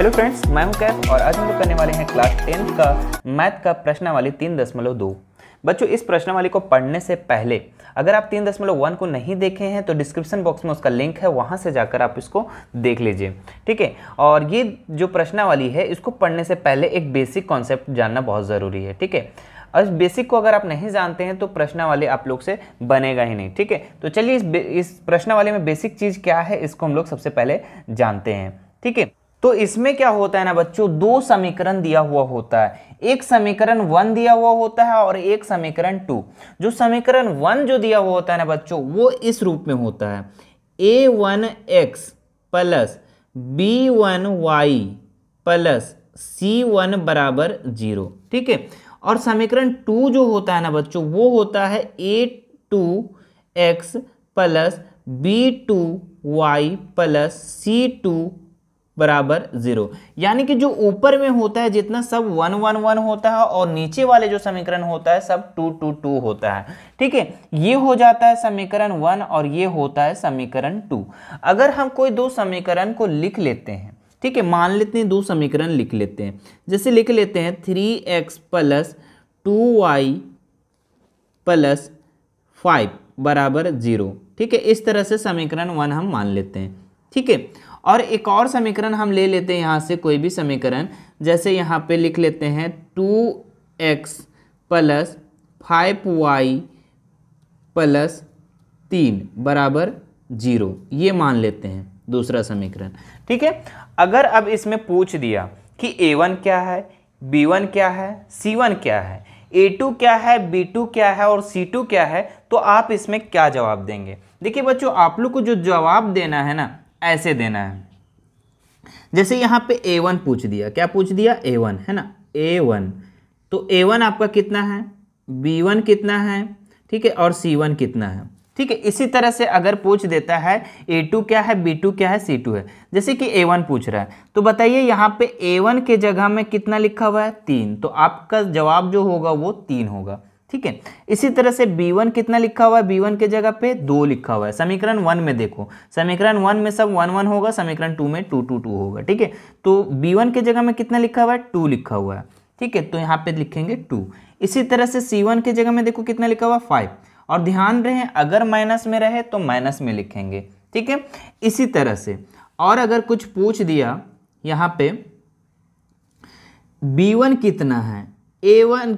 Hello friends, मैं हूं कैफ और आज हम लोग करने वाले हैं क्लास 10th का मैथ का प्रश्नावली 3.2। बच्चों, इस प्रश्नावली को पढ़ने से पहले अगर आप 3.1 को नहीं देखे हैं तो डिस्क्रिप्शन बॉक्स में उसका लिंक है, वहां से जाकर आप इसको देख लीजिए। ठीक है, और ये जो प्रश्नावली है इसको पढ़ने से पहले एक बेसिक कॉन्सेप्ट जानना बहुत ज़रूरी है। ठीक है, और इस बेसिक को अगर आप नहीं जानते हैं तो प्रश्नावली आप लोग से बनेगा ही नहीं। ठीक है, तो चलिए इस प्रश्नावली में बेसिक चीज़ क्या है इसको हम लोग सबसे पहले जानते हैं। ठीक है, तो इसमें क्या होता है ना बच्चों, दो समीकरण दिया हुआ होता है। एक समीकरण 1 दिया हुआ होता है और एक समीकरण 2। जो समीकरण 1 जो दिया हुआ होता है ना बच्चों, वो इस रूप में होता है a1x plus b1y plus c1 बराबर 0। ठीक है, और समीकरण 2 जो होता है ना बच्चों, वो होता है a2x plus b2y plus c2 बराबर 0। यानी कि जो ऊपर में होता है जितना सब 1 1 1 होता है और नीचे वाले जो समीकरण होता है सब 2 2 2 होता है। ठीक है, ये हो जाता है समीकरण 1 और ये होता है समीकरण 2। अगर हम कोई दो समीकरण को लिख लेते हैं, ठीक है, मान लेते हैं दो समीकरण लिख लेते हैं, जैसे लिख लेते हैं 3x प्लस 2y प्लस 5 बराबर 0। ठीक है, इस तरह से समीकरण 1 हम मान लेते हैं। ठीक है, और एक और समीकरण हम ले लेते हैं यहाँ से, कोई भी समीकरण, जैसे यहाँ पे लिख लेते हैं 2x प्लस 5y प्लस 3 बराबर 0, ये मान लेते हैं दूसरा समीकरण। ठीक है, अगर अब इसमें पूछ दिया कि a1 क्या है, b1 क्या है, c1 क्या है, a2 क्या है, b2 क्या है और c2 क्या है, तो आप इसमें क्या जवाब देंगे? देखिए बच्चों, आप लोग को जो जवाब देना है ना, ऐसे देना है। जैसे यहाँ पे a1 पूछ दिया, क्या पूछ दिया? a1 है ना, a1, तो a1 आपका कितना है, b1 कितना है, ठीक है, और c1 कितना है। ठीक है, इसी तरह से अगर पूछ देता है a2 क्या है, b2 क्या है, c2 है, जैसे कि a1 पूछ रहा है, तो बताइए यहाँ पे a1 के जगह में कितना लिखा हुआ है? 3, तो आपका जवाब जो होगा वो 3 होगा। ठीक है, इसी तरह से b1 कितना लिखा हुआ है? b1 के जगह पे 2 लिखा हुआ है। समीकरण 1 में देखो, समीकरण 1 में सब 1 1 होगा, समीकरण 2 में 2 2 2 होगा। ठीक है, तो b1 के जगह में कितना लिखा हुआ है? 2 लिखा हुआ है। ठीक है, तो यहाँ पे लिखेंगे 2। इसी तरह से c1 के जगह में देखो कितना लिखा हुआ है? 5। और ध्यान रहे अगर माइनस में रहे तो माइनस में लिखेंगे। ठीक है, इसी तरह से और अगर कुछ पूछ दिया यहाँ पे b1 कितना है, a1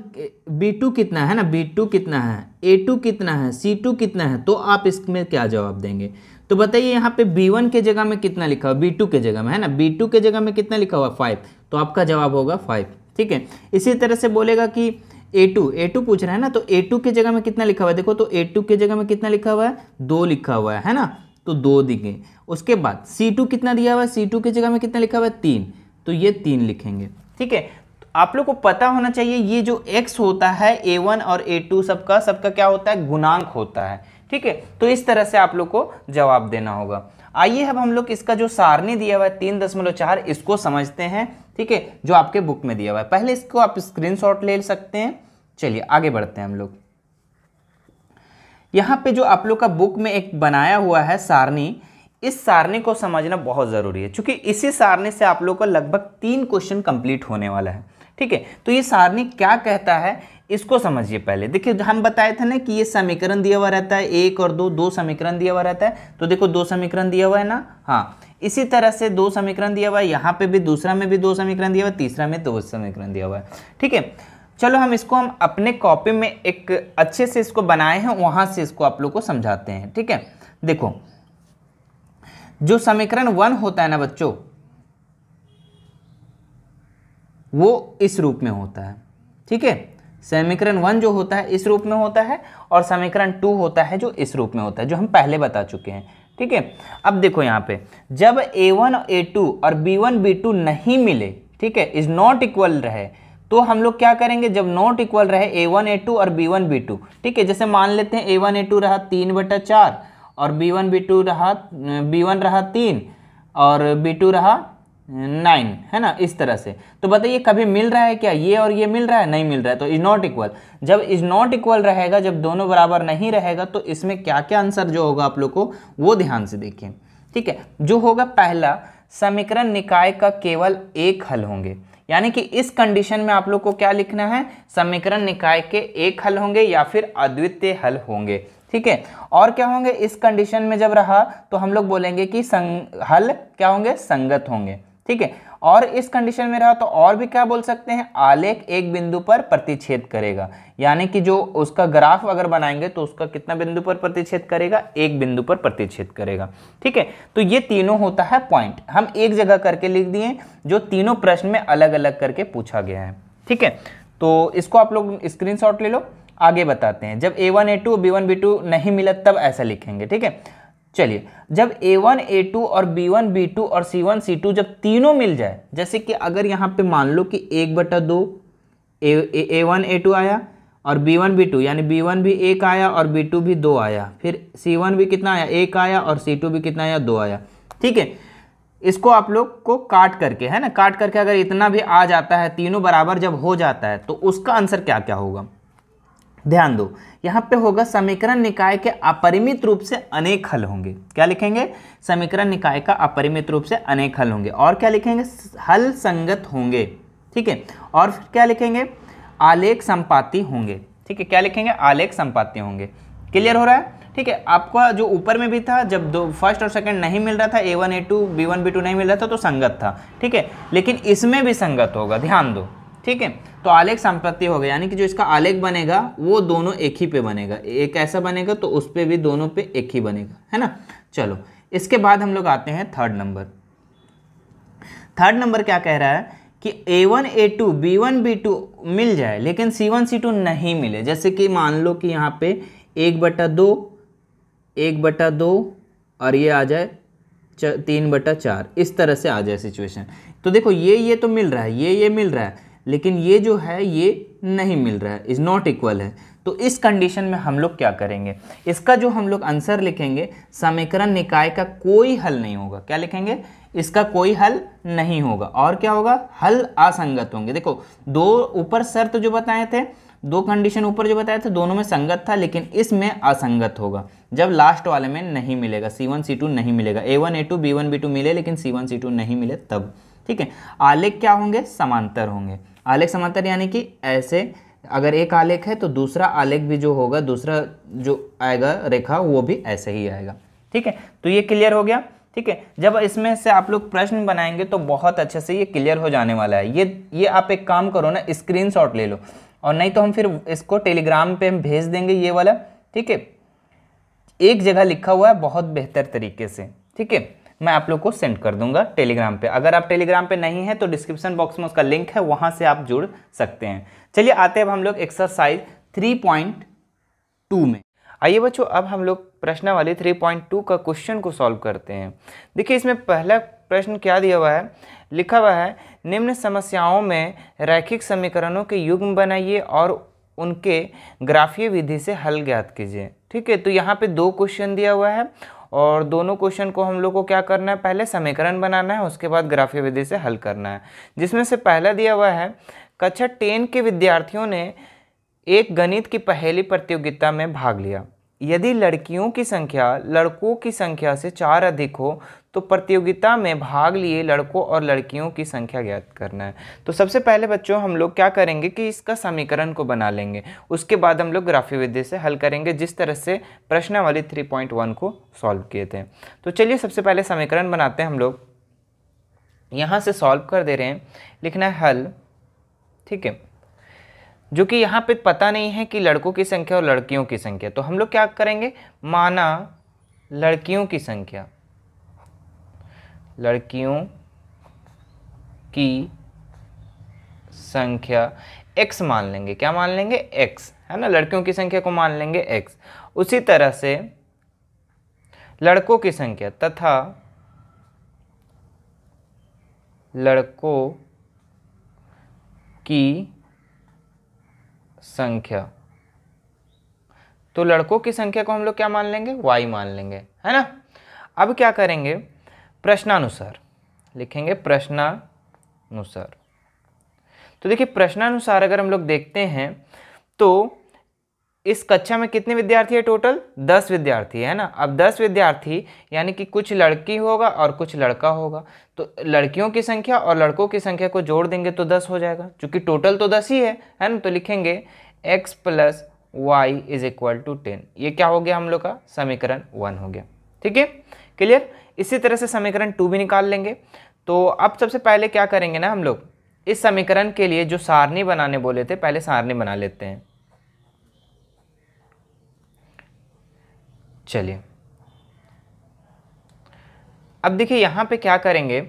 b2 कितना है ना, b2 कितना है, a2 कितना है, c2 कितना है, तो आप इसमें क्या जवाब देंगे? तो बताइए यहाँ पे b1 के जगह में कितना लिखा हुआ, b2 के जगह में है ना, b2 के जगह में कितना लिखा हुआ? 5, तो आपका जवाब होगा 5। ठीक है, इसी तरह से बोलेगा कि a2 पूछ रहा है ना, तो a2 के जगह में कितना लिखा हुआ है? देखो तो a2 के जगह में कितना लिखा हुआ है? 2 लिखा हुआ है ना, तो 2 देंगे। उसके बाद c2 कितना दिया हुआ है? c2 के जगह में कितना लिखा हुआ है? 3, तो ये 3 लिखेंगे। ठीक है, आप लोग को पता होना चाहिए ये जो x होता है a1 और a2 सबका क्या होता है? गुणांक होता है। ठीक है, तो इस तरह से आप लोग को जवाब देना होगा। आइए अब हम लोग इसका जो सारणी दिया हुआ है 3.4 इसको समझते हैं। ठीक है, जो आपके बुक में दिया हुआ है, पहले इसको आप स्क्रीनशॉट ले सकते हैं। चलिए आगे बढ़ते हैं हम लोग। यहाँ पे जो आप लोग का बुक में एक बनाया हुआ है सारणी, इस सारणी को समझना बहुत ज़रूरी है, क्योंकि इसी सारणी से आप लोग को लगभग 3 क्वेश्चन कंप्लीट होने वाला है। ठीक है, तो ये सारणी क्या कहता है इसको समझिए पहले। देखिए हम बताए थे ना कि ये समीकरण दिया हुआ रहता है, 1 और 2, 2 समीकरण दिया हुआ रहता है। तो देखो 2 समीकरण दिया हुआ है ना, हाँ, इसी तरह से 2 समीकरण दिया हुआ है, यहाँ पे भी दूसरा में भी 2 समीकरण दिया हुआ है, तीसरा में 2 समीकरण दिया हुआ है। ठीक है, चलो हम अपने कॉपी में एक अच्छे से इसको बनाए हैं, वहां से इसको आप लोग को समझाते हैं। ठीक है, देखो जो समीकरण 1 होता है ना बच्चों, वो इस रूप में होता है। ठीक है, समीकरण 1 जो होता है इस रूप में होता है और समीकरण 2 होता है जो इस रूप में होता है, जो हम पहले बता चुके हैं। ठीक है, अब देखो यहाँ पे जब a1 a2 और b1 b2 नहीं मिले, ठीक है, इज नॉट इक्वल रहे, तो हम लोग क्या करेंगे? जब नॉट इक्वल रहे a1 a2 और b1 b2, ठीक है, जैसे मान लेते हैं a1 a2 रहा 3/4 और b1 b2 रहा b1 रहा 3 और b2 रहा 9, है ना, इस तरह से। तो बताइए कभी मिल रहा है क्या? ये और ये मिल रहा है? नहीं मिल रहा है, तो इज नॉट इक्वल। जब इज नॉट इक्वल रहेगा, जब दोनों बराबर नहीं रहेगा, तो इसमें क्या क्या आंसर जो होगा आप लोग को वो ध्यान से देखिए। ठीक है, जो होगा पहला समीकरण निकाय का केवल एक हल होंगे। यानी कि इस कंडीशन में आप लोग को क्या लिखना है, समीकरण निकाय के एक हल होंगे या फिर अद्वितीय हल होंगे। ठीक है, और क्या होंगे इस कंडीशन में जब रहा तो हम लोग बोलेंगे कि हल क्या होंगे, संगत होंगे। ठीक है, और इस कंडीशन में रहा तो और भी क्या बोल सकते हैं, आलेख एक बिंदु पर प्रतिच्छेद करेगा। यानी कि जो उसका ग्राफ अगर बनाएंगे तो उसका कितना बिंदु पर प्रतिच्छेद करेगा, एक बिंदु पर प्रतिच्छेद करेगा। ठीक है, तो ये तीनों होता है पॉइंट, हम एक जगह करके लिख दिए, जो तीनों प्रश्न में अलग अलग करके पूछा गया है। ठीक है, तो इसको आप लोग स्क्रीनशॉट ले लो। आगे बताते हैं, जब a1 a2 b1 b2 नहीं मिला तब ऐसा लिखेंगे। ठीक है, चलिए, जब a1 a2 और b1 b2 और c1 c2 जब तीनों मिल जाए, जैसे कि अगर यहाँ पे मान लो कि 1/2 a1 a2 आया और b1 b2, यानी b1 भी 1 आया और b2 भी 2 आया, फिर c1 भी कितना आया, 1 आया, और c2 भी कितना आया, 2 आया। ठीक है, इसको आप लोग को काट करके, है ना, काट करके अगर इतना भी आ जाता है, तीनों बराबर जब हो जाता है, तो उसका आंसर क्या क्या होगा, ध्यान दो। यहां पे होगा समीकरण निकाय के अपरिमित रूप से अनेक हल होंगे। क्या लिखेंगे, समीकरण निकाय का अपरिमित रूप से अनेक हल होंगे। और क्या लिखेंगे, हल संगत होंगे। ठीक है, और फिर क्या लिखेंगे, आलेख संपाती होंगे। ठीक है, क्या लिखेंगे, आलेख संपाती होंगे। क्लियर हो रहा है। ठीक है, आपका जो ऊपर में भी था, जब दो फर्स्ट और सेकंड नहीं मिल रहा था, a1 a2 b1 b2 नहीं मिल रहा था तो संगत था। ठीक है, लेकिन इसमें भी संगत होगा, ध्यान दो। ठीक है, तो आलेख संपत्ति हो गया, यानी कि जो इसका आलेख बनेगा वो दोनों एक ही पे बनेगा, एक ऐसा बनेगा तो उस पे भी दोनों पे एक ही बनेगा, है ना। चलो, इसके बाद हम लोग आते हैं थर्ड नंबर। थर्ड नंबर क्या कह रहा है कि a1 a2 b1 b2 मिल जाए लेकिन c1 c2 नहीं मिले। जैसे कि मान लो कि यहाँ पे 1/2 और ये आ जाए 3/4, इस तरह से आ जाए सिचुएशन। तो देखो ये तो मिल रहा है, ये मिल रहा है, लेकिन ये जो है ये नहीं मिल रहा है, इज नॉट इक्वल है। तो इस कंडीशन में हम लोग क्या करेंगे, इसका जो हम लोग आंसर लिखेंगे, समीकरण निकाय का कोई हल नहीं होगा। क्या लिखेंगे, इसका कोई हल नहीं होगा। और क्या होगा, हल असंगत होंगे। देखो, दो ऊपर शर्त जो बताए थे, दो कंडीशन ऊपर जो बताए थे, दोनों में संगत था, लेकिन इसमें असंगत होगा जब लास्ट वाले में नहीं मिलेगा, c1 c2 नहीं मिलेगा। a1 a2 b1 b2 मिले लेकिन c1 c2 नहीं मिले तब। ठीक है, आलेख क्या होंगे, समांतर होंगे। आलेख समांतर यानी कि ऐसे, अगर एक आलेख है तो दूसरा आलेख भी जो होगा, दूसरा जो आएगा रेखा, वो भी ऐसे ही आएगा। ठीक है, तो ये क्लियर हो गया। ठीक है, जब इसमें से आप लोग प्रश्न बनाएंगे तो बहुत अच्छे से ये क्लियर हो जाने वाला है। ये आप एक काम करो ना, स्क्रीनशॉट ले लो, और नहीं तो हम फिर इसको टेलीग्राम पे हम भेज देंगे ये वाला। ठीक है, एक जगह लिखा हुआ है बहुत बेहतर तरीके से। ठीक है, मैं आप लोग को सेंड कर दूंगा टेलीग्राम पे। अगर आप टेलीग्राम पे नहीं है तो डिस्क्रिप्शन बॉक्स में उसका लिंक है, वहां से आप जुड़ सकते हैं। चलिए आते हैं अब हम लोग एक्सरसाइज 3.2 में। आइए बच्चों, अब हम लोग प्रश्नावली 3.2 का क्वेश्चन को सॉल्व करते हैं। देखिए, इसमें पहला प्रश्न क्या दिया हुआ है, लिखा हुआ है निम्न समस्याओं में रैखिक समीकरणों के युग्म बनाइए और उनके ग्राफीय विधि से हल ज्ञात कीजिए। ठीक है, तो यहाँ पे दो क्वेश्चन दिया हुआ है और दोनों क्वेश्चन को हम लोग को क्या करना है, पहले समीकरण बनाना है, उसके बाद ग्राफीय विधि से हल करना है। जिसमें से पहला दिया हुआ है, कक्षा 10 के विद्यार्थियों ने एक गणित की पहेली प्रतियोगिता में भाग लिया। यदि लड़कियों की संख्या लड़कों की संख्या से 4 अधिक हो तो प्रतियोगिता में भाग लिए लड़कों और लड़कियों की संख्या ज्ञात करना है। तो सबसे पहले बच्चों हम लोग क्या करेंगे कि इसका समीकरण को बना लेंगे, उसके बाद हम लोग ग्राफीय विधि से हल करेंगे, जिस तरह से प्रश्नावली 3.1 को सॉल्व किए थे। तो चलिए सबसे पहले समीकरण बनाते हैं हम लोग। यहाँ से सॉल्व कर दे रहे हैं, लिखना है हल। ठीक है, जो कि यहाँ पे पता नहीं है कि लड़कों की संख्या और लड़कियों की संख्या, तो हम लोग क्या करेंगे, माना लड़कियों की संख्या, लड़कियों की संख्या x मान लेंगे। क्या मान लेंगे, x, है ना, लड़कियों की संख्या को मान लेंगे x। उसी तरह से लड़कों की संख्या तथा लड़कों की संख्या, तो लड़कों की संख्या को हम लोग क्या मान लेंगे, y मान लेंगे, है ना। अब क्या करेंगे, प्रश्नानुसार लिखेंगे, प्रश्नानुसार। तो देखिए, प्रश्नानुसार अगर हम लोग देखते हैं तो इस कक्षा में कितने विद्यार्थी है टोटल? 10 विद्यार्थी है ना। अब 10 विद्यार्थी यानी कि कुछ लड़की होगा और कुछ लड़का होगा, तो लड़कियों की संख्या और लड़कों की संख्या को जोड़ देंगे तो 10 हो जाएगा, क्योंकि टोटल तो 10 ही है ना। तो लिखेंगे x + y = 10। ये क्या हो गया हम लोग का? समीकरण 1 हो गया। ठीक है, क्लियर। इसी तरह से समीकरण 2 भी निकाल लेंगे। तो अब सबसे पहले क्या करेंगे ना, हम लोग इस समीकरण के लिए जो सारणी बनाने बोले थे, पहले सारणी बना लेते हैं। चलिए, अब देखिए यहाँ पे क्या करेंगे,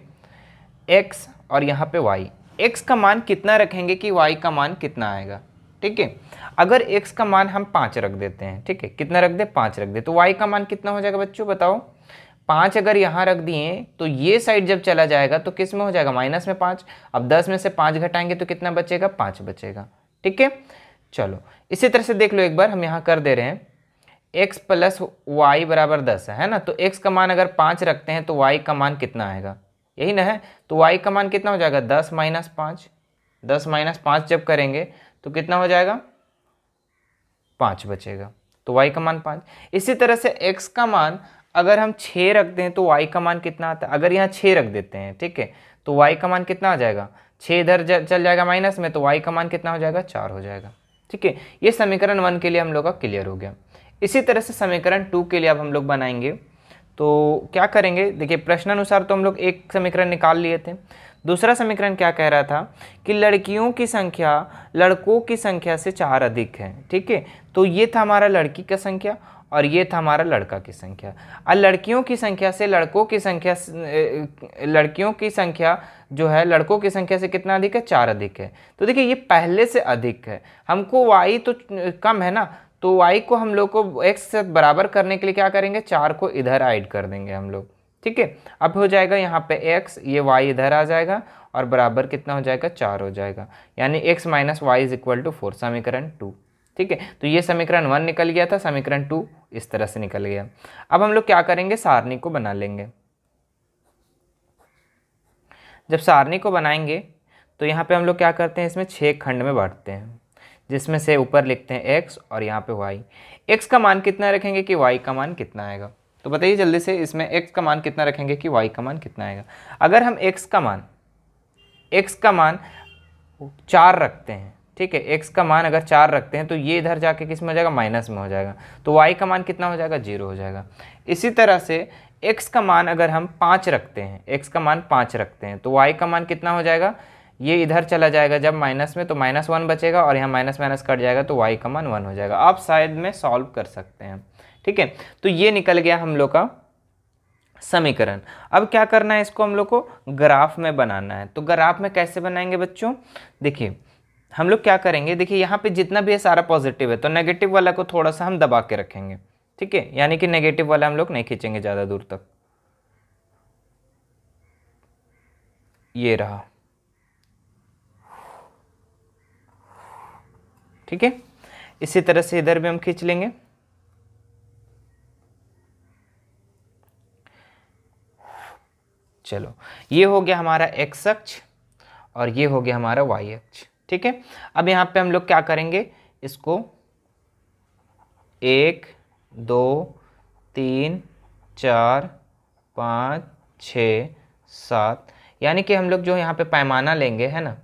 x और यहाँ पे y। x का मान कितना रखेंगे कि y का मान कितना आएगा? ठीक है, अगर x का मान हम 5 रख देते हैं, ठीक है, कितना रख दे? 5 रख दे, तो y का मान कितना हो जाएगा बच्चों बताओ? 5 अगर यहाँ रख दिए तो ये साइड जब चला जाएगा तो किस में हो जाएगा? माइनस में 5। अब 10 में से 5 घटाएंगे तो कितना बचेगा? 5 बचेगा। ठीक है, चलो इसी तरह से देख लो एक बार, हम यहाँ कर दे रहे हैं x + y = 10 है ना। तो x का मान अगर 5 रखते हैं तो y का मान कितना आएगा? यही ना है। तो y का मान कितना हो जाएगा? 10 - 5। 10 - 5 जब करेंगे तो कितना हो जाएगा? 5 बचेगा। तो y का मान 5। इसी तरह से x का मान अगर हम 6 रखते हैं तो y का मान कितना आता है? अगर यहाँ 6 रख देते हैं, ठीक है, तो y का मान कितना आ जाएगा? 6 इधर चल जाएगा माइनस में, तो y का मान कितना हो जाएगा? 4 हो जाएगा। ठीक है, ये समीकरण 1 के लिए हम लोग का क्लियर हो गया। इसी तरह से समीकरण 2 के लिए अब हम लोग बनाएंगे। तो क्या करेंगे, देखिए प्रश्नानुसार तो हम लोग एक समीकरण निकाल लिए थे। दूसरा समीकरण क्या कह रहा था कि लड़कियों की संख्या लड़कों की संख्या से 4 अधिक है। ठीक है, तो ये था हमारा लड़की का संख्या और ये था हमारा लड़का की संख्या। और लड़कियों की संख्या से लड़कों की संख्या, लड़कियों की संख्या जो है लड़कों की संख्या से कितना अधिक है? 4 अधिक है। तो देखिए ये पहले से अधिक है, हमको y तो कम है ना, तो y को हम लोग को x से बराबर करने के लिए क्या करेंगे? 4 को इधर ऐड कर देंगे हम लोग। ठीक है, अब हो जाएगा यहाँ पे x, ये y इधर आ जाएगा और बराबर कितना हो जाएगा? 4 हो जाएगा, यानी x - y = 4, समीकरण 2। ठीक है, तो ये समीकरण 1 निकल गया था, समीकरण 2 इस तरह से निकल गया। अब हम लोग क्या करेंगे? सारणी को बना लेंगे। जब सारणी को बनाएंगे तो यहाँ पे हम लोग क्या करते हैं, इसमें 6 खंड में बांटते हैं, जिसमें से ऊपर लिखते हैं x और यहाँ पे y। x का मान कितना रखेंगे कि y का मान कितना आएगा? तो बताइए जल्दी से, इसमें x का मान कितना रखेंगे कि y का मान कितना आएगा? अगर हम x का मान 4 रखते हैं, ठीक है, x का मान अगर 4 रखते हैं तो ये इधर जाके किस में हो जाएगा? माइनस में हो जाएगा। तो y का मान कितना हो जाएगा? 0 हो जाएगा। इसी तरह से x का मान अगर हम 5 रखते हैं, x का मान 5 रखते हैं, तो y का मान कितना हो जाएगा? ये इधर चला जाएगा जब माइनस में, तो -1 बचेगा और यहाँ माइनस माइनस कट जाएगा, तो y का मान 1 हो जाएगा। आप शायद में सॉल्व कर सकते हैं। ठीक है, तो ये निकल गया हम लोग का समीकरण। अब क्या करना है, इसको हम लोग को ग्राफ में बनाना है। तो ग्राफ में कैसे बनाएंगे बच्चों? देखिए हम लोग क्या करेंगे, देखिए यहाँ पे जितना भी है सारा पॉजिटिव है, तो नेगेटिव वाला को थोड़ा सा हम दबा के रखेंगे। ठीक है, यानी कि नेगेटिव वाला हम लोग नहीं खींचेंगे ज़्यादा दूर तक। ये रहा। ठीक है, इसी तरह से इधर भी हम खींच लेंगे। चलो, ये हो गया हमारा x अक्ष और ये हो गया हमारा y अक्ष। ठीक है, अब यहाँ पे हम लोग क्या करेंगे, इसको 1 2 3 4 5 6 7, यानी कि हम लोग जो यहाँ पे पैमाना लेंगे, है ना,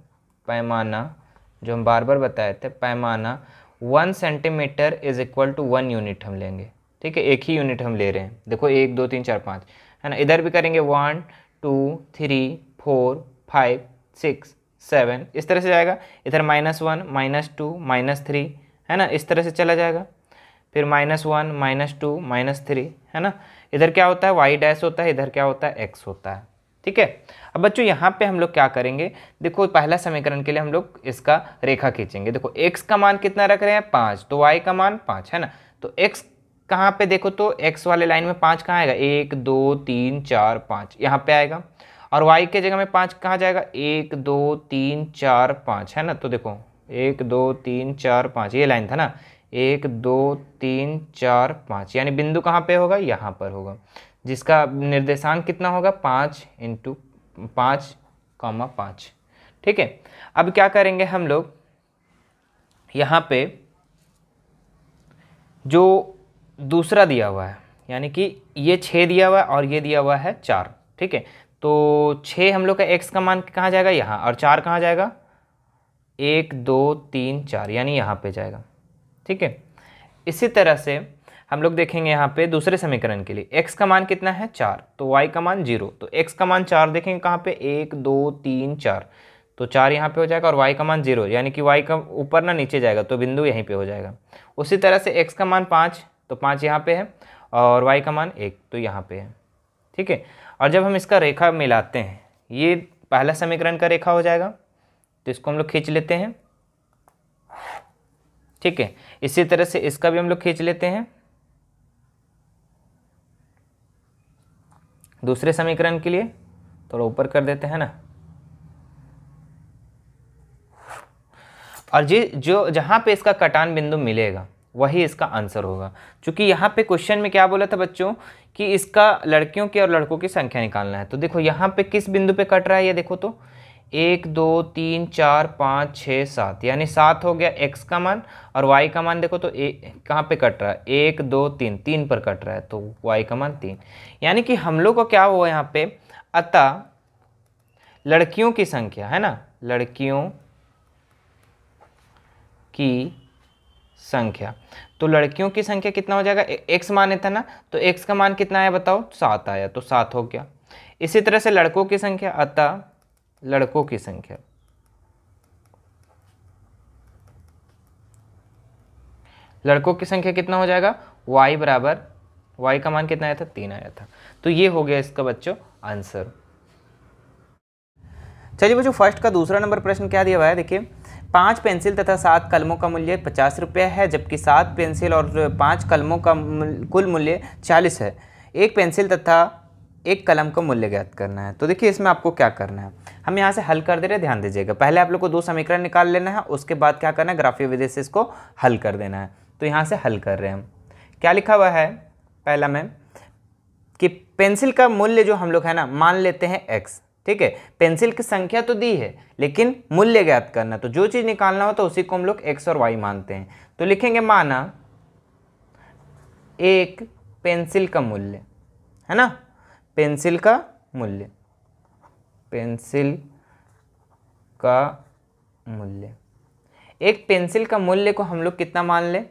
पैमाना जो हम बार बार बताए थे, पैमाना 1 सेंटीमीटर = 1 यूनिट हम लेंगे। ठीक है, एक ही यूनिट हम ले रहे हैं। देखो 1 2 3 4 5, है ना। इधर भी करेंगे 1 2 3 4 5 6 7, इस तरह से जाएगा। इधर -1 -2 -3, है ना, इस तरह से चला जाएगा। फिर -1 -2 -3, है ना। इधर क्या होता है? y' होता है, इधर क्या होता है? x होता है। ठीक है, अब बच्चों यहाँ पे हम लोग क्या करेंगे, देखो पहला समीकरण के लिए हम लोग इसका रेखा खींचेंगे। देखो x का मान कितना रख रहे हैं? 5, तो y का मान 5 है ना। तो x कहाँ पे, देखो तो x वाले लाइन में 5 कहाँ आएगा? 1 2 3 4 5 यहाँ पे आएगा। और y के जगह में 5 कहाँ जाएगा? 1 2 3 4 5, है ना। तो देखो 1 2 3 4 5, ये लाइन था ना, 1 2 3 4 5, यानी बिंदु कहाँ पे होगा? यहाँ पर होगा, जिसका निर्देशांक कितना होगा? 5 × 5, 5। ठीक है, अब क्या करेंगे हम लोग, यहाँ पे जो दूसरा दिया हुआ है, यानी कि ये 6 दिया हुआ है और ये दिया हुआ है 4, ठीक है। तो 6 हम लोग का x का मान कहाँ जाएगा, यहाँ, और 4 कहाँ जाएगा, 1 2 3 4, यानी यहाँ पे जाएगा, ठीक है। इसी तरह से हम लोग देखेंगे यहाँ पे दूसरे समीकरण के लिए x का मान कितना है 4, तो y का मान 0, तो x का मान 4 देखेंगे कहाँ पे, 1 2 3 4, तो 4 यहाँ पे हो जाएगा, और y का मान 0, यानी कि y का ऊपर ना नीचे जाएगा, तो बिंदु यहीं पे हो जाएगा। उसी तरह से x का मान 5, तो 5 यहाँ पे है, और y का मान 1, तो यहाँ पे है, ठीक है। और जब हम इसका रेखा मिलाते हैं, ये पहला समीकरण का रेखा हो जाएगा, तो इसको हम लोग खींच लेते हैं, ठीक है। इसी तरह से इसका भी हम लोग खींच लेते हैं दूसरे समीकरण के लिए, थोड़ा ऊपर कर देते हैं ना। और ये जो जहाँ पे इसका कटान बिंदु मिलेगा वही इसका आंसर होगा, क्योंकि यहाँ पे क्वेश्चन में क्या बोला था बच्चों कि इसका लड़कियों की और लड़कों की संख्या निकालना है। तो देखो यहाँ पे किस बिंदु पे कट रहा है, ये देखो तो 1 2 3 4 5 6 7, यानी 7 हो गया x का मान, और y का मान देखो तो कहाँ पे कट रहा है, 1 2 3, 3 पर कट रहा है, तो y का मान 3, यानी कि हम लोग को क्या हुआ यहाँ पे, अतः लड़कियों की संख्या है ना, लड़कियों की संख्या, तो लड़कियों की संख्या कितना हो जाएगा, x माने था ना, तो x का मान कितना आया बताओ, 7 आया, तो 7 हो गया। इसी तरह से लड़कों की संख्या, अतः लड़कों की संख्या, लड़कों की संख्या कितना हो जाएगा, y बराबर, y का मान कितना आया था, 3 आया था। तो ये हो गया इसका बच्चों आंसर। चलिए बच्चों, फर्स्ट का दूसरा नंबर प्रश्न क्या दिया हुआ है, देखिए 5 पेंसिल तथा 7 कलमों का मूल्य 50 रुपये है, जबकि 7 पेंसिल और 5 कलमों का कुल मूल्य 40 है। एक पेंसिल तथा एक कलम का मूल्य ज्ञात करना है। तो देखिए इसमें आपको क्या करना है, हम यहाँ से हल कर दे रहे हैं, ध्यान दीजिएगा। पहले आप लोग को 2 समीकरण निकाल लेना है, उसके बाद क्या करना है, ग्राफीय विधि से इसको हल कर देना है। तो यहाँ से हल कर रहे हैं हम, क्या लिखा हुआ है पहला में कि पेंसिल का मूल्य जो हम लोग है ना मान लेते हैं x, ठीक है। पेंसिल की संख्या तो दी है लेकिन मूल्य ज्ञात करना, तो जो चीज़ निकालना हो तो उसी को हम लोग x और y मानते हैं। तो लिखेंगे माना एक पेंसिल का मूल्य है ना, पेंसिल का मूल्य, पेंसिल का मूल्य, एक पेंसिल का मूल्य को हम लोग कितना मान ले,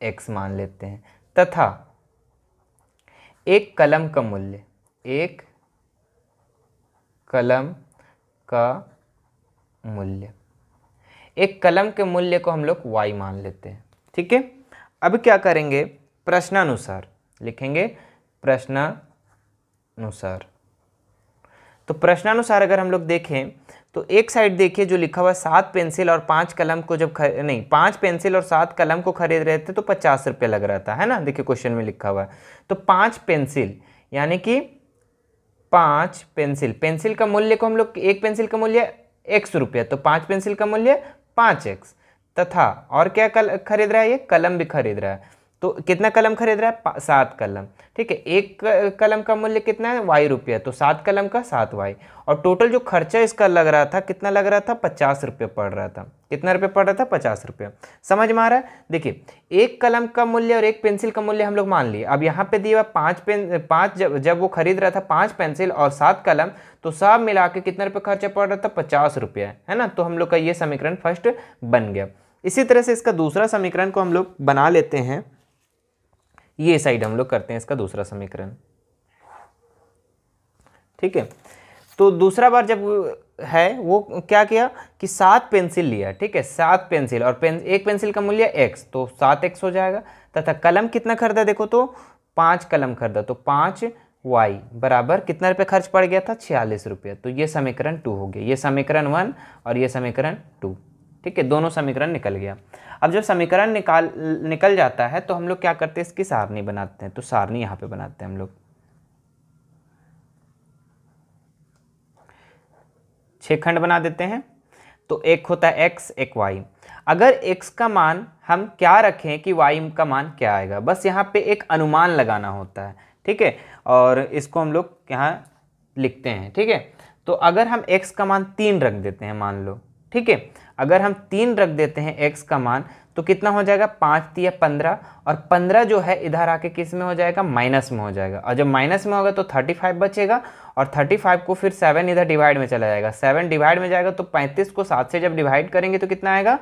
x मान लेते हैं, तथा एक कलम का मूल्य, एक कलम का मूल्य, एक कलम के मूल्य को हम लोग y मान लेते हैं, ठीक है। अब क्या करेंगे, प्रश्नानुसार लिखेंगे, प्रश्नानुसार। तो प्रश्नानुसार अगर हम लोग देखें तो एक साइड देखिए जो लिखा हुआ 7 पेंसिल और 5 कलम को जब 5 पेंसिल और 7 कलम को खरीद रहे थे तो 50 रुपये लग रहा था, है ना। देखिए क्वेश्चन में लिखा हुआ है, तो 5 पेंसिल यानी कि 5 पेंसिल, पेंसिल का मूल्य को हम लोग, एक पेंसिल का मूल्य x रुपया, तो 5 पेंसिल का मूल्य 5x, तथा और क्या खरीद रहा है, ये कलम भी खरीद रहा है। तो कितना कलम खरीद रहा है, 7 कलम, ठीक है। एक कलम का मूल्य कितना है, y रुपया, तो 7 कलम का 7y, और टोटल जो खर्चा इसका लग रहा था कितना लग रहा था, 50 रुपये पड़ रहा था। कितना रुपये पड़ रहा था, 50 रुपये। समझ में आ रहा है। देखिए एक कलम का मूल्य और एक पेंसिल का मूल्य हम लोग मान लिए। अब यहाँ पे दिया 5 जब वो खरीद रहा था 5 पेंसिल और 7 कलम, तो सब मिला के कितना रुपये खर्चा पड़ रहा था, 50 रुपये, है ना। तो हम लोग का ये समीकरण फर्स्ट बन गया। इसी तरह से इसका दूसरा समीकरण को हम लोग बना लेते हैं, ये साइड हम लोग करते हैं इसका दूसरा समीकरण, ठीक है। तो दूसरा बार जब है वो क्या किया कि 7 पेंसिल लिया, ठीक है, 7 पेंसिल और एक पेंसिल का मूल्य x, तो 7x हो जाएगा, तथा कलम कितना खरीदा, देखो तो 5 कलम खरीदा, तो 5y बराबर कितना रुपये खर्च पड़ गया था, 46 रुपये। तो ये समीकरण 2 हो गया, ये समीकरण 1 और ये समीकरण 2, ठीक है। दोनों समीकरण निकल गया। अब जब समीकरण निकल जाता है तो हम लोग क्या करते हैं, इसकी सारणी बनाते हैं। तो सारणी यहाँ पे बनाते हैं हम लोग, 6 खंड बना देते हैं। तो एक होता है x, एक y। अगर x का मान हम क्या रखें कि y का मान क्या आएगा, बस यहाँ पे एक अनुमान लगाना होता है, ठीक है। और इसको हम लोग यहाँ लिखते हैं, ठीक है। तो अगर हम x का मान 3 रख देते हैं, मान लो, ठीक है, अगर हम 3 रख देते हैं x का मान, तो कितना हो जाएगा 5 तिया 15, और 15 जो है इधर आके किस में हो जाएगा, माइनस में हो जाएगा, और जब माइनस में होगा तो 35 बचेगा, और 35 को फिर 7 इधर डिवाइड में चला जाएगा, 7 डिवाइड में जाएगा तो 35 को 7 से जब डिवाइड करेंगे तो कितना आएगा,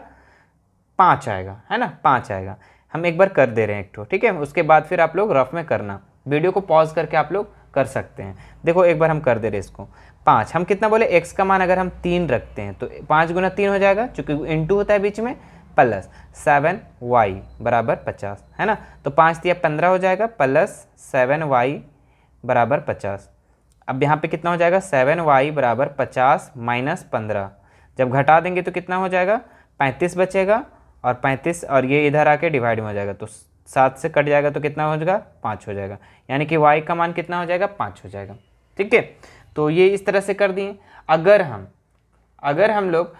5 आएगा, है ना, 5 आएगा। हम एक बार कर दे रहे हैं एक ठो, ठीक है, उसके बाद फिर आप लोग रफ में करना, वीडियो को पॉज करके आप लोग कर सकते हैं। देखो एक बार हम कर दे रहे इसको, 5 हम कितना बोले, x का मान अगर हम 3 रखते हैं तो 5 गुना 3 हो जाएगा, चूंकि इंटू होता है बीच में, प्लस 7y बराबर 50, है ना, तो 5 तिया 15 हो जाएगा, प्लस 7y बराबर 50। अब यहाँ पे कितना हो जाएगा, 7y बराबर 50 माइनस 15, जब घटा देंगे तो कितना हो जाएगा, 35 बचेगा, और 35 और ये इधर आके डिवाइड में हो जाएगा, तो 7 से कट जाएगा तो कितना हो जाएगा, 5 हो जाएगा, यानी कि y का मान कितना हो जाएगा, 5 हो जाएगा। ठीक है, तो ये इस तरह से कर दिए। अगर हम लोग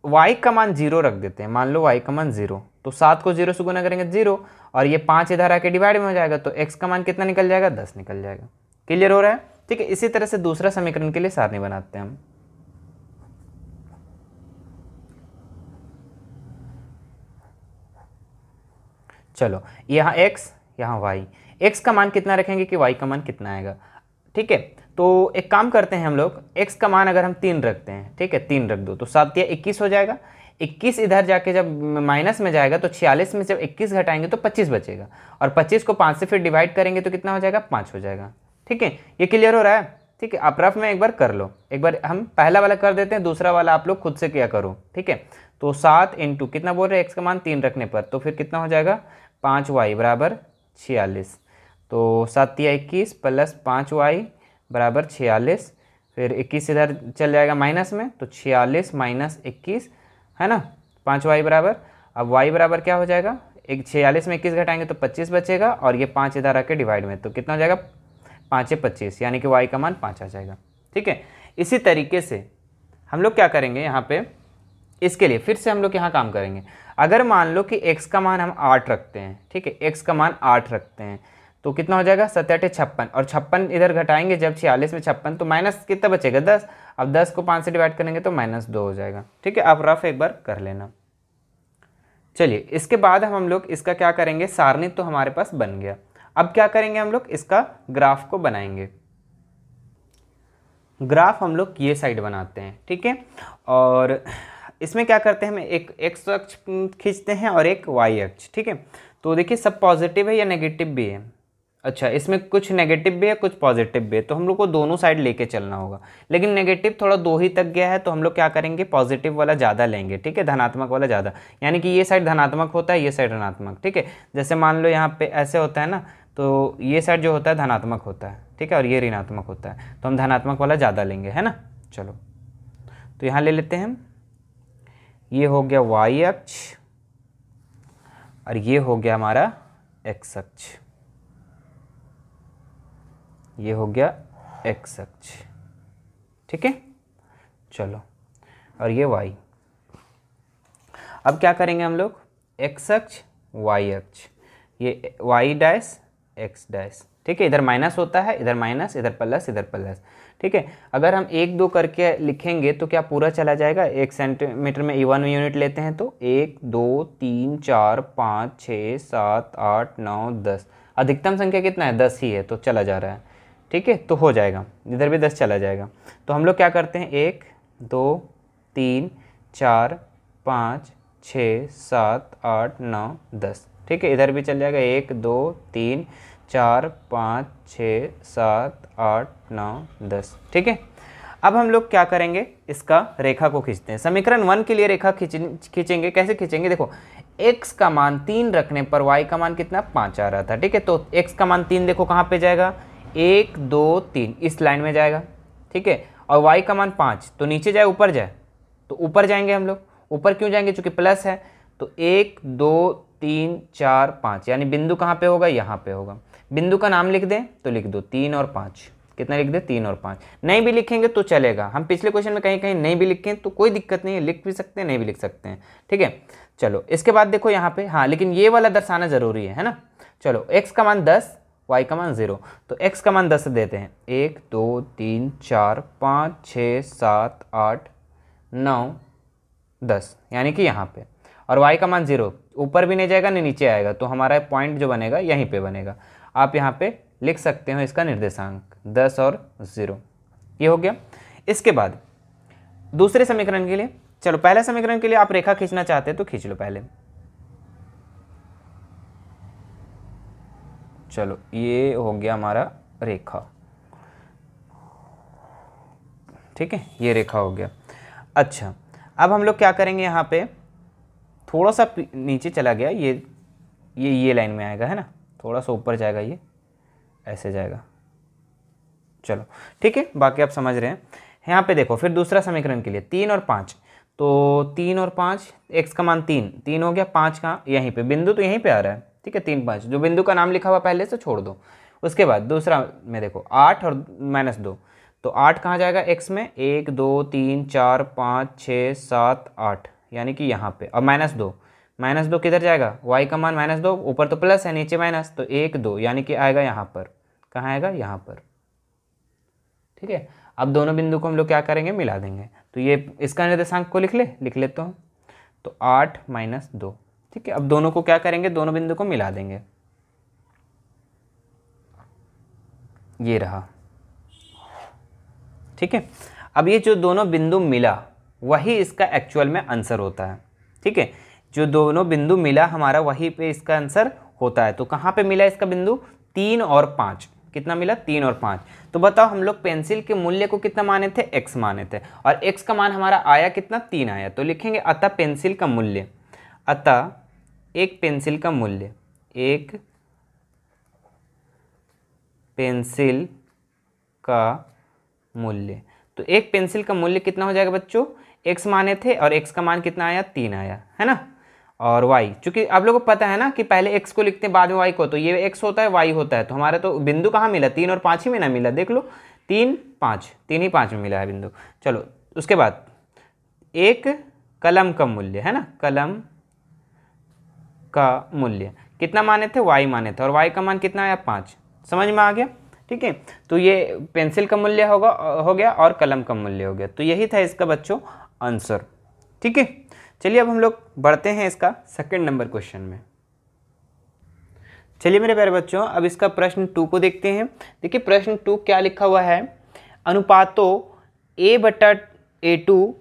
y का मान 0 रख देते हैं, मान लो y का मान 0, तो 7 को 0 से गुना करेंगे 0, और ये 5 इधर आके डिवाइड में हो जाएगा, तो x का मान कितना निकल जाएगा, 10 निकल जाएगा। क्लियर हो रहा है? ठीक है, इसी तरह से दूसरा समीकरण के लिए सारणी बनाते हैं हम। चलो, यहाँ x यहाँ y, x का मान कितना रखेंगे कि y का मान कितना आएगा। ठीक है, तो एक काम करते हैं हम लोग, x का मान अगर हम 3 रखते हैं, ठीक है, 3 रख दो तो 7 या 21 हो जाएगा, 21 इधर जाके जब माइनस में जाएगा तो 46 में जब 21 घटाएंगे तो 25 बचेगा, और 25 को 5 से फिर डिवाइड करेंगे तो कितना हो जाएगा, 5 हो जाएगा। ठीक है, ये क्लियर हो रहा है? ठीक है, आप रफ में एक बार कर लो, एक बार हम पहला वाला कर देते हैं, दूसरा वाला आप लोग खुद से किया करो। ठीक है, तो 7 इंटू कितना बोल रहे हैं, x का मान 3 रखने पर, तो फिर कितना हो जाएगा, 5y बराबर 46, तो 7 या 21 प्लस 5y बराबर 46, फिर 21 इधर चल जाएगा माइनस में, तो 46 माइनस 21, है ना, 5y बराबर, अब y बराबर क्या हो जाएगा, 46 में 21 घटाएंगे तो 25 बचेगा, और ये 5 इधर आके डिवाइड में, तो कितना हो जाएगा, 5 या 25, यानी कि y का मान 5 आ जाएगा। ठीक है, इसी तरीके से हम लोग क्या करेंगे यहाँ पे, इसके लिए फिर से हम लोग यहाँ काम करेंगे। अगर मान लो कि x का मान हम 8 रखते हैं, ठीक है, x का मान 8 रखते हैं, तो कितना हो जाएगा, 7 8 56, और 56 इधर घटाएंगे जब 46 में 56, तो माइनस कितना बचेगा, 10, अब 10 को 5 से डिवाइड करेंगे तो -2 हो जाएगा। ठीक है, आप रफ एक बार कर लेना। चलिए, इसके बाद हम लोग इसका क्या करेंगे, सारणी तो हमारे पास बन गया, अब क्या करेंगे हम लोग, इसका ग्राफ को बनाएंगे। ग्राफ हम लोग ये साइड बनाते हैं, ठीक है, और इसमें क्या करते हैं, हम एक x अक्ष खींचते हैं और एक y अक्ष। ठीक है, तो देखिए सब पॉजिटिव है या नेगेटिव भी है, अच्छा इसमें कुछ नेगेटिव भी है कुछ पॉजिटिव भी है, तो हम लोग को दोनों साइड लेके चलना होगा, लेकिन नेगेटिव थोड़ा 2 ही तक गया है, तो हम लोग क्या करेंगे, पॉजिटिव वाला ज़्यादा लेंगे। ठीक है, धनात्मक वाला ज़्यादा, यानी कि ये साइड धनात्मक होता है, ये साइड ऋणात्मक। ठीक है, जैसे मान लो यहाँ पे ऐसे होता है ना, तो ये साइड जो होता है धनात्मक होता है, ठीक है, और ये ऋणात्मक होता है, तो हम धनात्मक वाला ज़्यादा लेंगे, है ना। चलो, तो यहाँ ले लेते हैं हम, ये हो गया y अक्ष, और ये हो गया हमारा x अक्ष, ये हो गया x अक्ष। ठीक है, चलो, और ये y। अब क्या करेंगे हम लोग, x अक्ष y अक्ष, ये y डैश x डैश। ठीक है, इधर माइनस होता है, इधर माइनस, इधर प्लस, इधर प्लस। ठीक है, अगर हम 1 2 करके लिखेंगे तो क्या पूरा चला जाएगा, 1 सेंटीमीटर में 1 यूनिट लेते हैं तो 1 2 3 4 5 6 7 8 9 10, अधिकतम संख्या कितना है, 10 ही है, तो चला जा रहा है। ठीक है, तो हो जाएगा, इधर भी 10 चला जाएगा। तो हम लोग क्या करते हैं, 1 2 3 4 5 6 7 8 9 10। ठीक है, इधर भी चल जाएगा, 1 2 3 4 5 6 7 8 9 10। ठीक है, अब हम लोग क्या करेंगे, इसका रेखा को खींचते हैं। समीकरण 1 के लिए रेखा खींचेंगे, कैसे खींचेंगे, देखो x का मान 3 रखने पर y का मान कितना, 5 आ रहा था। ठीक है, तो x का मान 3 देखो कहाँ पे जाएगा, 1 2 3 इस लाइन में जाएगा। ठीक है, और y का मान 5, तो नीचे जाए ऊपर जाए, तो ऊपर जाएंगे हम लोग। ऊपर क्यों जाएंगे, चूंकि प्लस है, तो 1 2 3 4 5, यानी बिंदु कहाँ पे होगा, यहाँ पे होगा। बिंदु का नाम लिख दें तो लिख दो 3 और 5, कितना लिख दे, 3 और 5। नहीं भी लिखेंगे तो चलेगा, हम पिछले क्वेश्चन में कहीं कहीं नहीं भी लिखें तो कोई दिक्कत नहीं है, लिख भी सकते हैं, नहीं भी लिख सकते हैं। ठीक है, चलो इसके बाद देखो यहाँ पे, हाँ लेकिन ये वाला दर्शाना जरूरी है ना। चलो, x का मान 10, y का मान 0, तो x का मान 10 देते हैं, 1 2 3 4 5 6 7 8 9 10, यानी कि यहाँ पे। और y का मान 0, ऊपर भी नहीं जाएगा नहीं नीचे आएगा, तो हमारा पॉइंट जो बनेगा यहीं पे बनेगा। आप यहाँ पे लिख सकते हो इसका निर्देशांक 10 और 0, ये हो गया। इसके बाद दूसरे समीकरण के लिए, चलो पहले समीकरण के लिए आप रेखा खींचना चाहते हैं तो खींच लो पहले। चलो ये हो गया हमारा रेखा, ठीक है, ये रेखा हो गया। अच्छा, अब हम लोग क्या करेंगे, यहाँ पे थोड़ा सा नीचे चला गया, ये लाइन में आएगा, है ना, थोड़ा सा ऊपर जाएगा, ये ऐसे जाएगा। चलो ठीक है, बाकी आप समझ रहे हैं। यहाँ पे देखो फिर दूसरा समीकरण के लिए 3 और 5, तो 3 और 5, x का मान 3 हो गया, 5 कहाँ, यहीं पे बिंदु तो यहीं पे आ रहा है, ठीक है, 3 5, जो बिंदु का नाम लिखा हुआ पहले से छोड़ दो। उसके बाद दूसरा में देखो 8 और -2, तो 8 कहाँ जाएगा x में, 1 2 3 4 5 6 7 8, यानी कि यहाँ पे। और -2 किधर जाएगा, y का मान -2, ऊपर तो प्लस है नीचे माइनस, तो 1 2 यानी कि आएगा यहाँ पर, कहाँ आएगा, यहाँ पर, ठीक है। अब दोनों बिंदु को हम लोग क्या करेंगे, मिला देंगे, तो ये इसका निर्देशांक को लिख लेते हो, तो 8 - 2, ठीक है। अब दोनों को क्या करेंगे, दोनों बिंदु को मिला देंगे, ये रहा, ठीक है। अब ये जो दोनों बिंदु मिला वही इसका एक्चुअल में आंसर होता है, ठीक है, जो दोनों बिंदु मिला हमारा वही पे इसका आंसर होता है। तो कहाँ पे मिला इसका बिंदु, 3 और 5, कितना मिला, 3 और 5। तो बताओ हम लोग पेंसिल के मूल्य को कितना माने थे, x माने थे, और x का मान हमारा आया कितना, 3 आया। तो लिखेंगे अतः पेंसिल का मूल्य, अतः एक पेंसिल का मूल्य, एक पेंसिल का मूल्य, तो एक पेंसिल का मूल्य कितना हो जाएगा बच्चों, x माने थे और x का मान कितना आया, 3 आया, है ना। और y, चूंकि आप लोगों को पता है ना कि पहले x को लिखते हैं बाद में y को, तो ये x होता है y होता है, तो हमारा तो बिंदु कहाँ मिला, 3 और 5 ही में ना मिला, देख लो 3 ही 5 में मिला है बिंदु। चलो उसके बाद एक कलम का मूल्य, है ना, कलम का मूल्य कितना माने थे, y माने थे, और y का मान कितना आया, 5, समझ में आ गया, ठीक है। तो ये पेंसिल का मूल्य हो गया और कलम का मूल्य हो गया, तो यही था इसका बच्चों आंसर, ठीक है। चलिए अब हम लोग बढ़ते हैं इसका सेकंड नंबर क्वेश्चन में। चलिए मेरे प्यारे बच्चों, अब इसका प्रश्न 2 को देखते हैं। देखिए प्रश्न 2 क्या लिखा हुआ है, अनुपातों a/a2,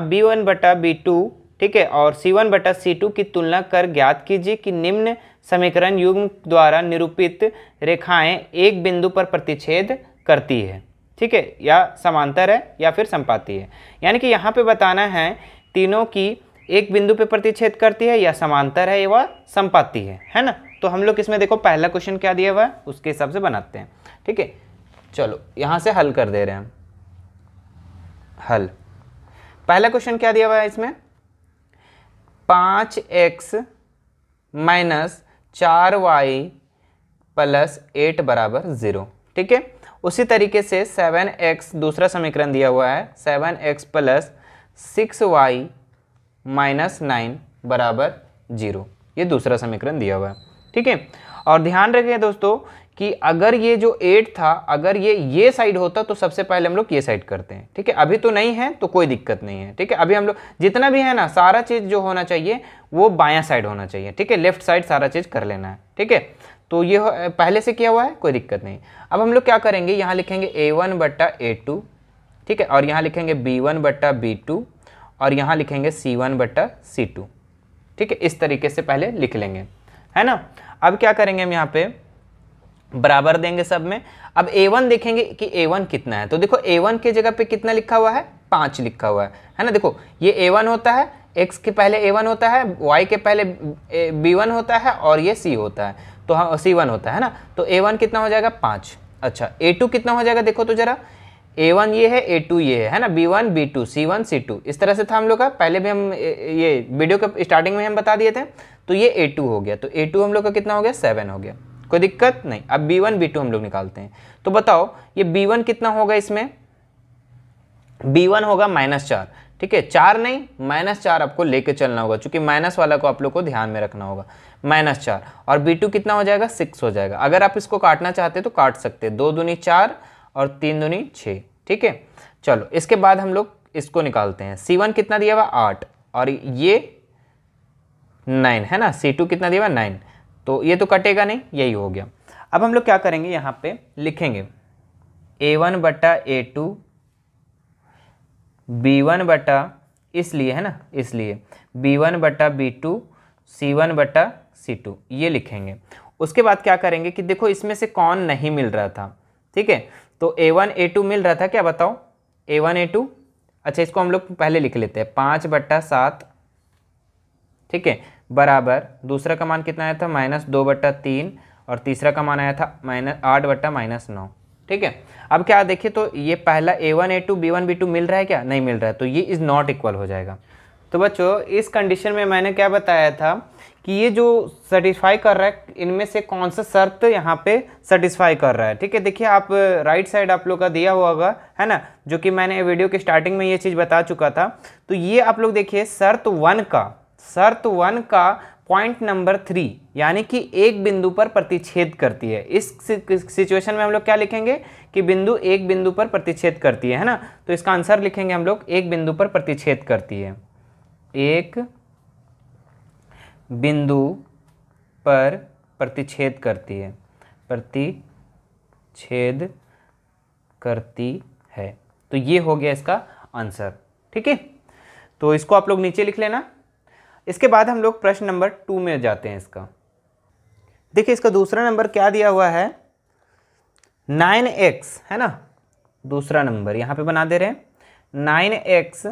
b1/b2, ठीक है, और c1/c2 की तुलना कर ज्ञात कीजिए कि निम्न समीकरण युग्म द्वारा निरूपित रेखाएं एक बिंदु पर प्रतिच्छेद करती है, ठीक है, या समांतर है या फिर संपाती है। यानी कि यहाँ पे बताना है तीनों की एक बिंदु पे प्रतिच्छेद करती है या समांतर है या संपाती है ना। तो हम लोग इसमें देखो पहला क्वेश्चन क्या दिया हुआ है उसके हिसाब से बनाते हैं, ठीक है। चलो यहाँ से हल कर दे रहे हैं, हल। पहला क्वेश्चन क्या दिया हुआ है इसमें, 5x - 4y + 8 = 0, ठीक है। उसी तरीके से 7x दूसरा समीकरण दिया हुआ है, 7x + 6y - 9 = 0, ये दूसरा समीकरण दिया हुआ है, ठीक है। और ध्यान रखें दोस्तों कि अगर ये जो 8 था, अगर ये साइड होता तो सबसे पहले हम लोग ये साइड करते हैं, ठीक है। अभी तो नहीं है तो कोई दिक्कत नहीं है, ठीक है। अभी हम लोग जितना भी है ना, सारा चीज़ जो होना चाहिए वो बायां साइड होना चाहिए, ठीक है, लेफ्ट साइड सारा चीज़ कर लेना है, ठीक है। तो ये पहले से किया हुआ है, कोई दिक्कत नहीं। अब हम लोग क्या करेंगे, यहाँ लिखेंगे a1/a2, ठीक है, और यहाँ लिखेंगे b1/b2, और यहाँ लिखेंगे c1/c2, ठीक है। इस तरीके से पहले लिख लेंगे, है ना। अब क्या करेंगे हम यहाँ पे बराबर देंगे सब में। अब a1 देखेंगे कि a1 कितना है, तो देखो a1 के जगह पे कितना लिखा हुआ है, 5 लिखा हुआ है ना। देखो ये a1 होता है, x के पहले a1 होता है, y के पहले b1 होता है, और ये c होता है, तो हाँ c1 होता है ना। तो a1 कितना हो जाएगा, 5। अच्छा a2 कितना हो जाएगा, देखो तो जरा, a1 ये है, a2 ये है ना, b1 b2 c1 c2, इस तरह से था हम लोग का, पहले भी हम ये वीडियो के स्टार्टिंग में हम बता दिए थे। तो ये a2 हो गया, तो a2 हम लोग का कितना हो गया, 7 हो गया, कोई दिक्कत नहीं। अब b1 b2 हम लोग निकालते हैं, तो बताओ ये b1 कितना होगा, इसमें b1 होगा -4, ठीक है, 4 नहीं -4 आपको लेके चलना होगा, क्योंकि माइनस वाला को आप लोग को ध्यान में रखना होगा, -4। और b2 कितना हो जाएगा, 6 हो जाएगा। अगर आप इसको काटना चाहते तो काट सकते, 2 दूनी 4 और 3 दूनी 6, ठीक है। चलो इसके बाद हम लोग इसको निकालते हैं, c1 कितना दिया हुआ, 8, और ये 9 है ना, C2 कितना दिया हुआ 9, तो ये तो कटेगा नहीं, यही हो गया। अब हम लोग क्या करेंगे, यहाँ पे लिखेंगे A1 बटा A2 B1 बटा, इसलिए है ना, इसलिए B1 बटा B2 C1 बटा C2, ये लिखेंगे। उसके बाद क्या करेंगे कि देखो इसमें से कौन नहीं मिल रहा था, ठीक है, तो A1 A2 मिल रहा था क्या, बताओ A1 A2, अच्छा इसको हम लोग पहले लिख लेते हैं 5 बटा 7, ठीक है, बराबर दूसरा का मान कितना आया था -2 बटा 3 और तीसरा का मान आया था -8 बटा -9, ठीक है। अब क्या देखिए, तो ये पहला A1 A2 B1 B2 मिल रहा है क्या, नहीं मिल रहा है, तो ये इज़ नॉट इक्वल हो जाएगा। तो बच्चों इस कंडीशन में मैंने क्या बताया था कि ये जो सेटिस्फाई कर रहा है इनमें से कौन सा शर्त यहाँ पे सेटिस्फाई कर रहा है, ठीक है। देखिए आप राइट साइड आप लोग का दिया हुआ होगा है ना, जो कि मैंने वीडियो के स्टार्टिंग में ये चीज़ बता चुका था। तो ये आप लोग देखिए शर्त 1 का पॉइंट नंबर 3 यानी कि एक बिंदु पर प्रतिच्छेद करती है। इस सिचुएशन में हम लोग क्या लिखेंगे कि बिंदु एक बिंदु पर प्रतिच्छेद करती है ना, तो इसका आंसर लिखेंगे हम लोग एक बिंदु पर प्रतिच्छेद करती है, एक बिंदु पर प्रतिच्छेद करती है, प्रतिच्छेद करती है, तो ये हो गया इसका आंसर, ठीक है। तो इसको आप लोग नीचे लिख लेना। इसके बाद हम लोग प्रश्न नंबर 2 में जाते हैं। इसका देखिए इसका दूसरा नंबर क्या दिया हुआ है, 9x है ना, दूसरा नंबर यहाँ पे बना दे रहे हैं 9x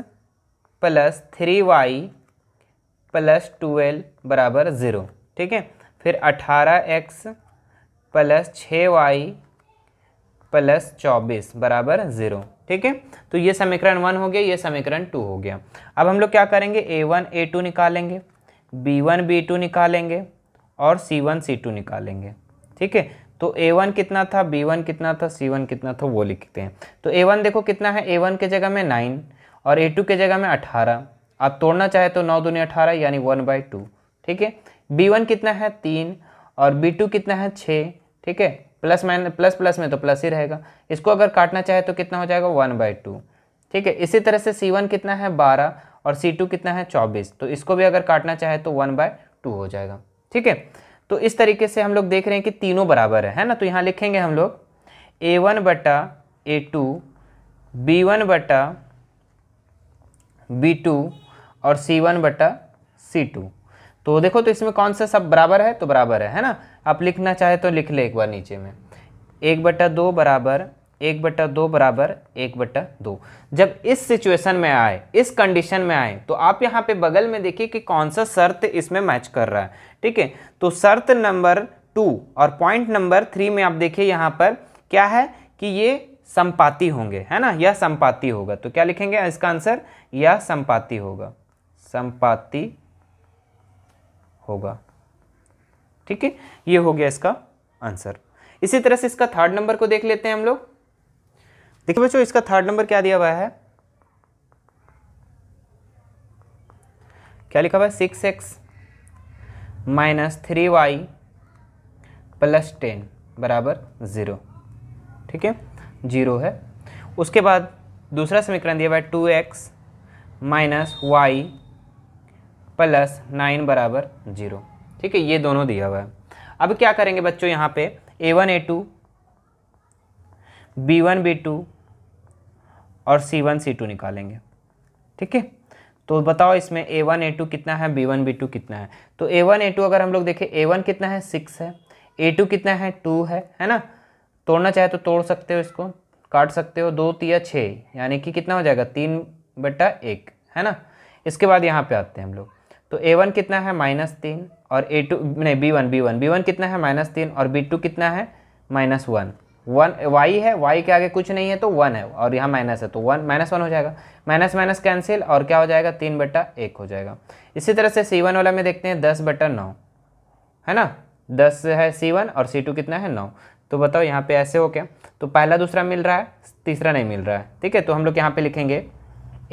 प्लस 3y प्लस 12 बराबर 0, ठीक है। फिर 18x प्लस 6y प्लस 24 बराबर 0, ठीक है। तो ये समीकरण 1 हो गया, ये समीकरण 2 हो गया। अब हम लोग क्या करेंगे, A1 A2 निकालेंगे, B1 B2 निकालेंगे और C1 C2 निकालेंगे, ठीक है। तो A1 कितना था, B1 कितना था, C1 कितना था, वो लिखते हैं। तो A1 देखो कितना है, A1 के जगह में 9 और A2 के जगह में 18, आप तोड़ना चाहे तो 9 दूनी 18 यानी 1/2, ठीक है। B1 कितना है 3 और B2 कितना है 6, ठीक है, प्लस माइनस प्लस प्लस में तो प्लस ही रहेगा, इसको अगर काटना चाहे तो कितना हो जाएगा 1/2, ठीक है। इसी तरह से C1 कितना है 12 और C2 कितना है 24, तो इसको भी अगर काटना चाहे तो 1/2 हो जाएगा, ठीक है। तो इस तरीके से हम लोग देख रहे हैं कि तीनों बराबर है ना, तो यहाँ लिखेंगे हम लोग A1 बटा A2 B1 बटा B2 और C1 बटा C2। तो देखो तो इसमें कौन सा सब बराबर है, तो बराबर है ना। आप लिखना चाहे तो लिख ले एक बार नीचे में 1/2 बराबर 1/2 बराबर 1/2। जब इस सिचुएशन में आए, इस कंडीशन में आए, तो आप यहाँ पे बगल में देखिए कि कौन सा शर्त इसमें मैच कर रहा है, ठीक है। तो शर्त नंबर 2 और पॉइंट नंबर 3 में आप देखिए यहाँ पर क्या है कि ये संपाती होंगे, है ना, यह संपाती होगा। तो क्या लिखेंगे इसका आंसर, यह संपाती होगा, संपाती होगा, ठीक है। ये हो गया इसका आंसर। इसी तरह से इसका थर्ड नंबर को देख लेते हैं हम लोग। देखिए बच्चों इसका थर्ड नंबर क्या दिया हुआ है, क्या लिखा हुआ है 6x माइनस 3y प्लस 10 बराबर 0, ठीक है, 0 है। उसके बाद दूसरा समीकरण दिया हुआ है 2x माइनस y प्लस 9 बराबर 0, ठीक है, ये दोनों दिया हुआ है। अब क्या करेंगे बच्चों, यहाँ पे A1 A2 B1 B2 और C1 C2 निकालेंगे, ठीक है। तो बताओ इसमें A1 A2 कितना है, B1 B2 कितना है। तो A1 A2 अगर हम लोग देखें, A1 कितना है 6 है, A2 कितना है 2 है ना। तोड़ना चाहे तो तोड़ सकते हो, इसको काट सकते हो, 2 3 6 यानी कि कितना हो जाएगा 3/1, है ना। इसके बाद यहाँ पे आते हैं हम लोग, तो A1 कितना है -3 और A2 नहीं B1 कितना है -3 और B2 कितना है -1, y है, y के आगे कुछ नहीं है तो 1 है और यहाँ माइनस है तो -1 हो जाएगा, माइनस माइनस कैंसिल और क्या हो जाएगा 3/1 हो जाएगा। इसी तरह से C1 वाला में देखते हैं 10/9 है ना, 10 है C1 और C2 कितना है 9। तो बताओ यहाँ पे ऐसे हो क्या, तो पहला दूसरा मिल रहा है, तीसरा नहीं मिल रहा है, ठीक है। तो हम लोग यहाँ पे लिखेंगे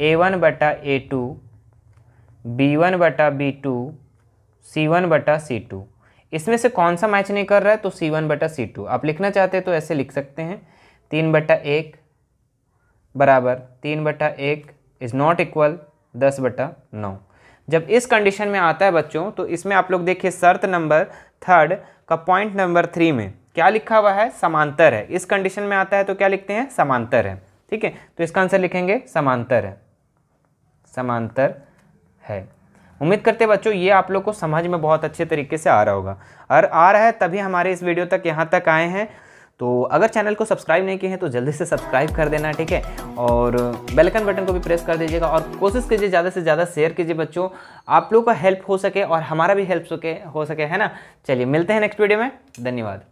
A1 बटा A2 B1 बटा B2 C1 बटा C2। इसमें से कौन सा मैच नहीं कर रहा है, तो C1 बटा C2। आप लिखना चाहते हैं तो ऐसे लिख सकते हैं 3/1 बराबर 3/1 इज़ नॉट इक्वल 10/9। जब इस कंडीशन में आता है बच्चों, तो इसमें आप लोग देखिए शर्त नंबर 3 का पॉइंट नंबर 3 में क्या लिखा हुआ है, समांतर है। इस कंडीशन में आता है तो क्या लिखते हैं, समांतर है। ठीक है, तो इसका आंसर लिखेंगे समांतर है, समांतर है। उम्मीद करते हैं बच्चों ये आप लोग को समझ में बहुत अच्छे तरीके से आ रहा होगा, और आ रहा है तभी हमारे इस वीडियो तक यहाँ तक आए हैं। तो अगर चैनल को सब्सक्राइब नहीं किए हैं तो जल्दी से सब्सक्राइब कर देना, ठीक है, और बेल आइकन बटन को भी प्रेस कर दीजिएगा, और कोशिश कीजिए ज़्यादा से ज़्यादा शेयर कीजिए बच्चों, आप लोग का हेल्प हो सके और हमारा भी हेल्प हो सके, है ना। चलिए मिलते हैं नेक्स्ट वीडियो में, धन्यवाद।